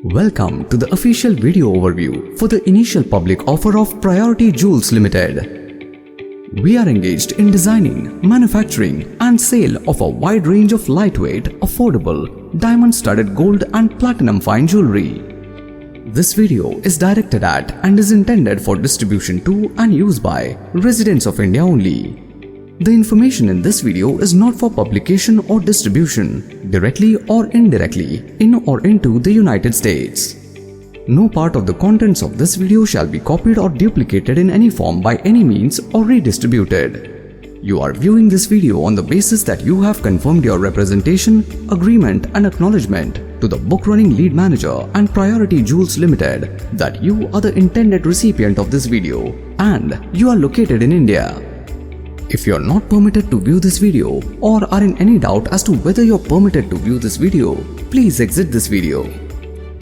Welcome to the official video overview for the initial public offer of Priority Jewels Limited. We are engaged in designing, manufacturing and sale of a wide range of lightweight, affordable, diamond-studded gold and platinum fine jewelry. This video is directed at and is intended for distribution to and use by residents of India only. The information in this video is not for publication or distribution, directly or indirectly, in or into the United States. No part of the contents of this video shall be copied or duplicated in any form by any means or redistributed. You are viewing this video on the basis that you have confirmed your representation, agreement and acknowledgement to the book running lead manager and Priority Jewels Limited that you are the intended recipient of this video and you are located in India. If you are not permitted to view this video or are in any doubt as to whether you are permitted to view this video, please exit this video.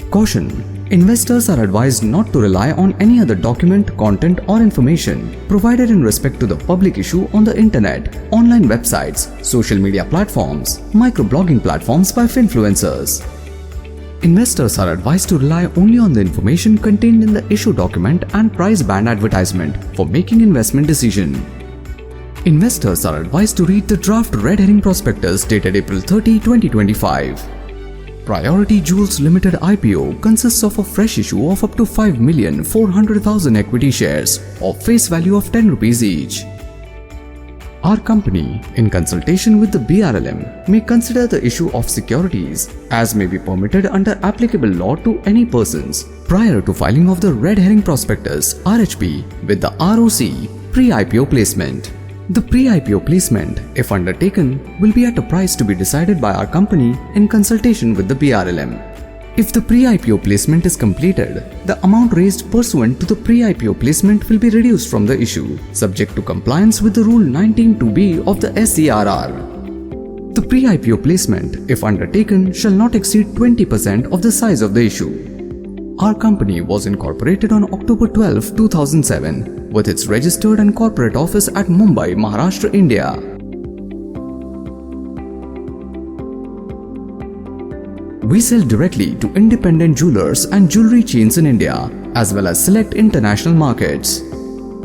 Caution: investors are advised not to rely on any other document, content or information provided in respect to the public issue on the internet, online websites, social media platforms, microblogging platforms by finfluencers. Investors are advised to rely only on the information contained in the issue document and price band advertisement for making investment decision. Investors are advised to read the draft red herring prospectus dated April 30, 2025. Priority Jewels Limited IPO consists of a fresh issue of up to 5,400,000 equity shares of face value of 10 rupees each. Our company, in consultation with the BRLM, may consider the issue of securities as may be permitted under applicable law to any persons prior to filing of the red herring prospectus RHP with the ROC pre-IPO placement. The pre-IPO placement, if undertaken, will be at a price to be decided by our company in consultation with the BRLM. If the pre-IPO placement is completed, the amount raised pursuant to the pre-IPO placement will be reduced from the issue, subject to compliance with the Rule 19(2)(b) of the SERR. The pre-IPO placement, if undertaken, shall not exceed 20% of the size of the issue. Our company was incorporated on October 12, 2007 with its registered and corporate office at Mumbai, Maharashtra, India. We sell directly to independent jewelers and jewelry chains in India as well as select international markets.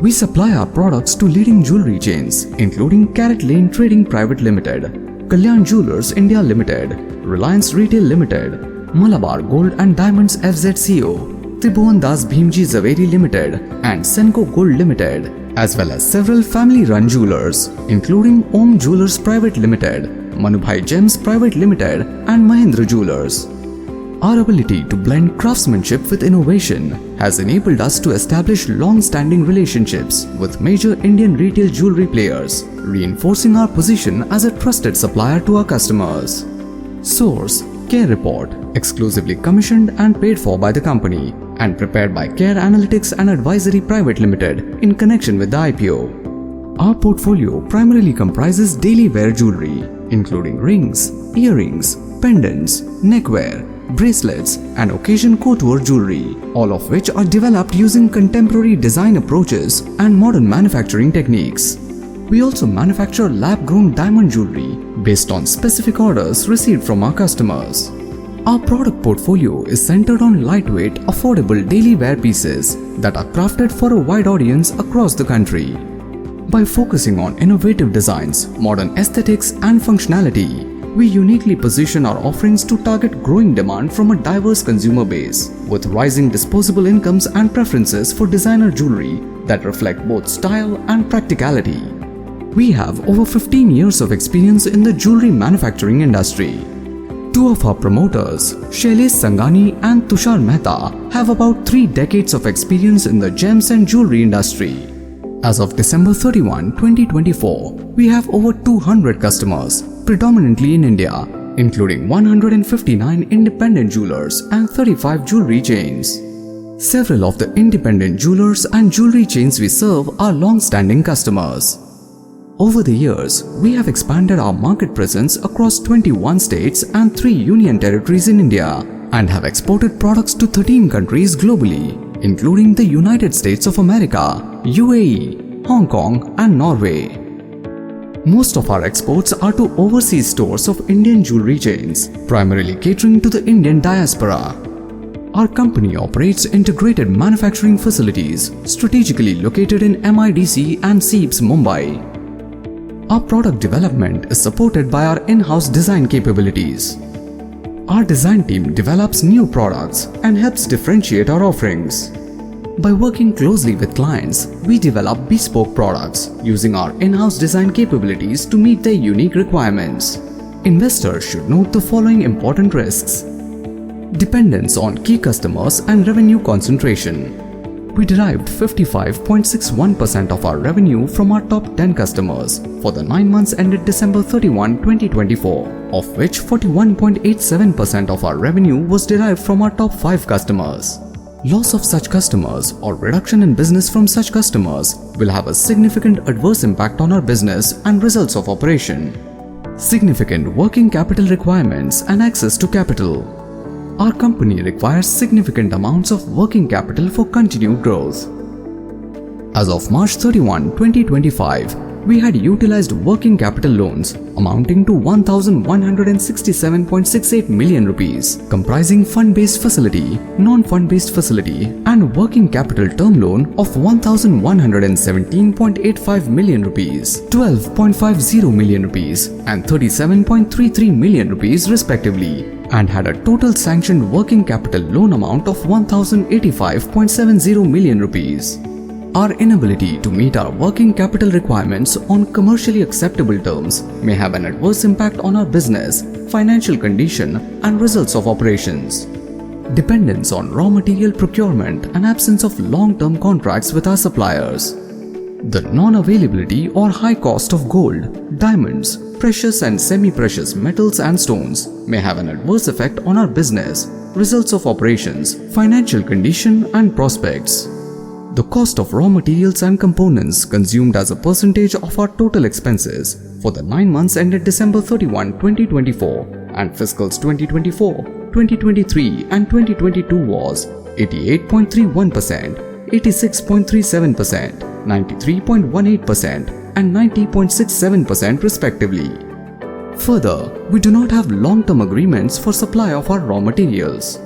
We supply our products to leading jewelry chains including Carat Lane Trading Private Limited, Kalyan Jewellers India Limited, Reliance Retail Limited, Malabar Gold and Diamonds FZCO, Tribhuwan Das Bhimji Zaveri Limited and Senco Gold Limited, as well as several family-run jewelers including Om Jewellers Private Limited, Manubhai Gems Private Limited and Mahindra Jewellers. Our ability to blend craftsmanship with innovation has enabled us to establish long-standing relationships with major Indian retail jewelry players, reinforcing our position as a trusted supplier to our customers. Source: Care Report, exclusively commissioned and paid for by the company and prepared by Care Analytics and Advisory Private Limited in connection with the IPO. Our portfolio primarily comprises daily wear jewelry, including rings, earrings, pendants, neckwear, bracelets and occasion couture jewelry, all of which are developed using contemporary design approaches and modern manufacturing techniques. We also manufacture lab-grown diamond jewelry based on specific orders received from our customers. Our product portfolio is centered on lightweight, affordable daily wear pieces that are crafted for a wide audience across the country. By focusing on innovative designs, modern aesthetics and functionality, we uniquely position our offerings to target growing demand from a diverse consumer base with rising disposable incomes and preferences for designer jewelry that reflect both style and practicality. We have over 15 years of experience in the jewelry manufacturing industry. Two of our promoters, Shailesh Sangani and Tushar Mehta, have about 3 decades of experience in the gems and jewelry industry. As of December 31, 2024, we have over 200 customers, predominantly in India, including 159 independent jewelers and 35 jewelry chains. Several of the independent jewelers and jewelry chains we serve are long-standing customers. Over the years, we have expanded our market presence across 21 states and 3 union territories in India and have exported products to 13 countries globally, including the United States of America, UAE, Hong Kong and Norway. Most of our exports are to overseas stores of Indian jewelry chains, primarily catering to the Indian diaspora. Our company operates integrated manufacturing facilities strategically located in MIDC and SEEPS, Mumbai. Our product development is supported by our in-house design capabilities. Our design team develops new products and helps differentiate our offerings. By working closely with clients, we develop bespoke products using our in-house design capabilities to meet their unique requirements. Investors should note the following important risks. Dependence on key customers and revenue concentration. We derived 55.61% of our revenue from our top 10 customers for the 9 months ended December 31, 2024, of which 41.87% of our revenue was derived from our top 5 customers. Loss of such customers or reduction in business from such customers will have a significant adverse impact on our business and results of operation. Significant working capital requirements and access to capital. Our company requires significant amounts of working capital for continued growth. As of March 31, 2025, we had utilized working capital loans amounting to 1,167.68 million rupees, comprising fund-based facility, non-fund-based facility, and working capital term loan of 1,117.85 million rupees, 12.50 million rupees, and 37.33 million rupees respectively, and had a total sanctioned working capital loan amount of 1,085.70 million rupees. Our inability to meet our working capital requirements on commercially acceptable terms may have an adverse impact on our business, financial condition, and results of operations. Dependence on raw material procurement and absence of long-term contracts with our suppliers. The non-availability or high cost of gold, diamonds, precious and semi-precious metals and stones may have an adverse effect on our business, results of operations, financial condition, and prospects. The cost of raw materials and components consumed as a percentage of our total expenses for the 9 months ended December 31, 2024 and fiscals 2024, 2023 and 2022 was 88.31%, 86.37%, 93.18% and 90.67% respectively. Further, we do not have long-term agreements for supply of our raw materials.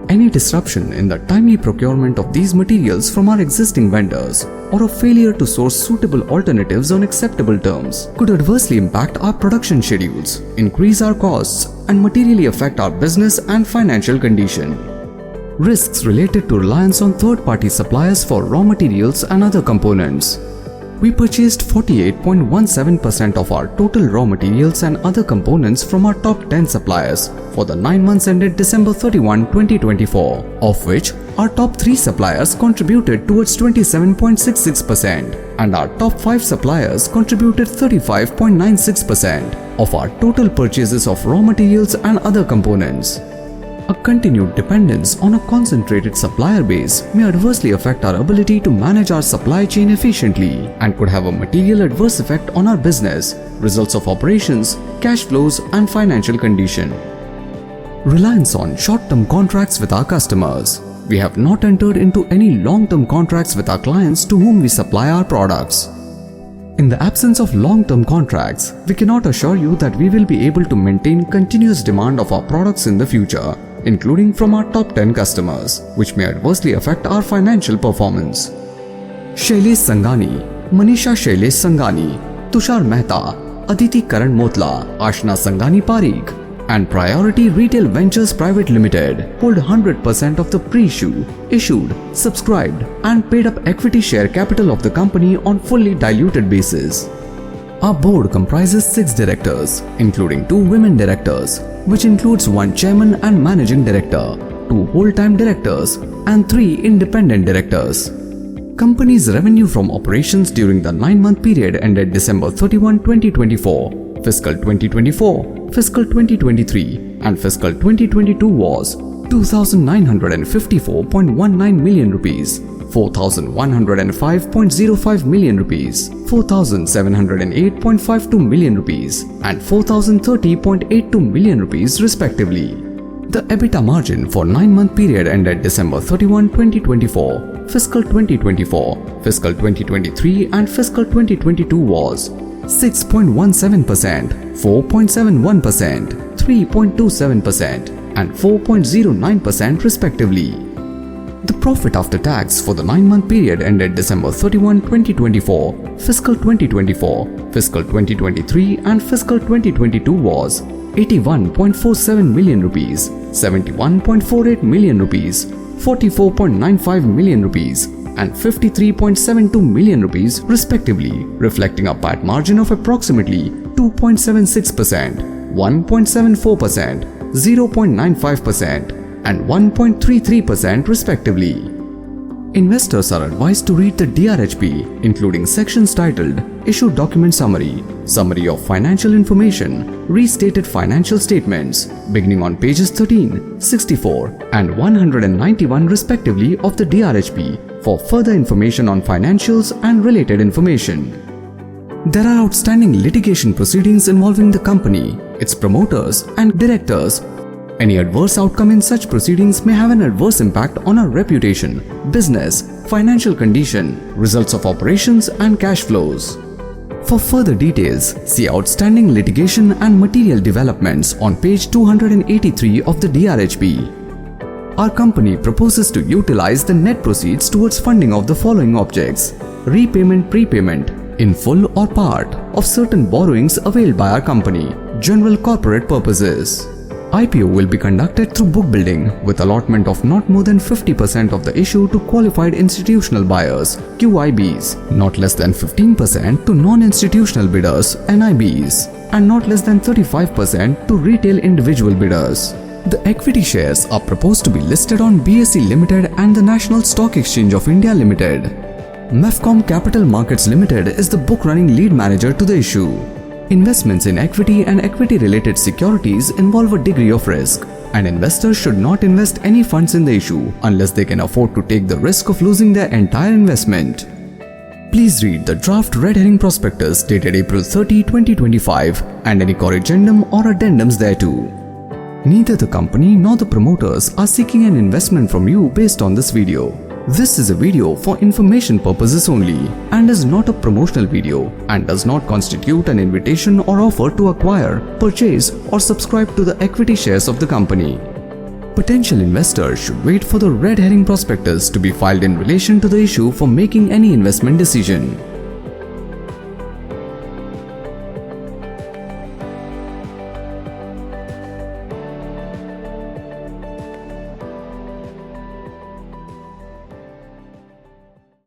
Any disruption in the timely procurement of these materials from our existing vendors or a failure to source suitable alternatives on acceptable terms could adversely impact our production schedules, increase our costs, and materially affect our business and financial condition. Risks related to reliance on third-party suppliers for raw materials and other components. We purchased 48.17% of our total raw materials and other components from our top 10 suppliers for the 9 months ended December 31, 2024, of which our top 3 suppliers contributed towards 27.66% and our top 5 suppliers contributed 35.96% of our total purchases of raw materials and other components. A continued dependence on a concentrated supplier base may adversely affect our ability to manage our supply chain efficiently and could have a material adverse effect on our business, results of operations, cash flows, and financial condition. Reliance on short-term contracts with our customers. We have not entered into any long-term contracts with our clients to whom we supply our products. In the absence of long-term contracts, we cannot assure you that we will be able to maintain continuous demand of our products in the future, including from our top 10 customers, which may adversely affect our financial performance. Shailesh Sangani, Manisha Shailesh Sangani, Tushar Mehta, Aditi Karan Motla, Ashna Sangani Parikh, and Priority Retail Ventures Private Limited hold 100% of the pre-issue, issued, subscribed, and paid up equity share capital of the company on fully diluted basis. Our board comprises 6 directors, including 2 women directors, which includes 1 chairman and managing director, 2 whole-time directors, and 3 independent directors. Company's revenue from operations during the 9-month period ended December 31, 2024, fiscal 2024, fiscal 2023, and fiscal 2022 was 2,954.19 million rupees, 4,105.05 million rupees, 4,708.52 million rupees, and 4,030.82 million rupees respectively. The EBITDA margin for 9-month period ended December 31, 2024, fiscal 2024, fiscal 2023, and fiscal 2022 was 6.17%, 4.71%, 3.27%, and 4.09% respectively. The profit after tax for the 9-month period ended December 31, 2024, fiscal 2024, fiscal 2023 and fiscal 2022 was 81.47 million rupees, 71.48 million rupees, 44.95 million rupees and 53.72 million rupees respectively, reflecting a PAT margin of approximately 2.76%, 1.74%, 0.95% and 1.33% respectively. Investors are advised to read the DRHP, including sections titled Issue Document Summary, Summary of Financial Information, Restated Financial Statements, beginning on pages 13, 64 and 191 respectively of the DRHP for further information on financials and related information. There are outstanding litigation proceedings involving the company, its promoters and directors. Any adverse outcome in such proceedings may have an adverse impact on our reputation, business, financial condition, results of operations and cash flows. For further details, see outstanding litigation and material developments on page 283 of the DRHP. Our company proposes to utilize the net proceeds towards funding of the following objects: repayment, prepayment, in full or part, of certain borrowings availed by our company, general corporate purposes. IPO will be conducted through book building with allotment of not more than 50% of the issue to qualified institutional buyers, QIBs, not less than 15% to non-institutional bidders, NIBs, and not less than 35% to retail individual bidders. The equity shares are proposed to be listed on BSE Limited and the National Stock Exchange of India Limited. MEFCOM Capital Markets Limited is the book running lead manager to the issue. Investments in equity and equity-related securities involve a degree of risk, and investors should not invest any funds in the issue unless they can afford to take the risk of losing their entire investment. Please read the draft red herring prospectus dated April 30, 2025 and any corrigendum or addendums thereto. Neither the company nor the promoters are seeking an investment from you based on this video. This is a video for information purposes only and is not a promotional video and does not constitute an invitation or offer to acquire, purchase or subscribe to the equity shares of the company. Potential investors should wait for the red herring prospectus to be filed in relation to the issue for making any investment decision.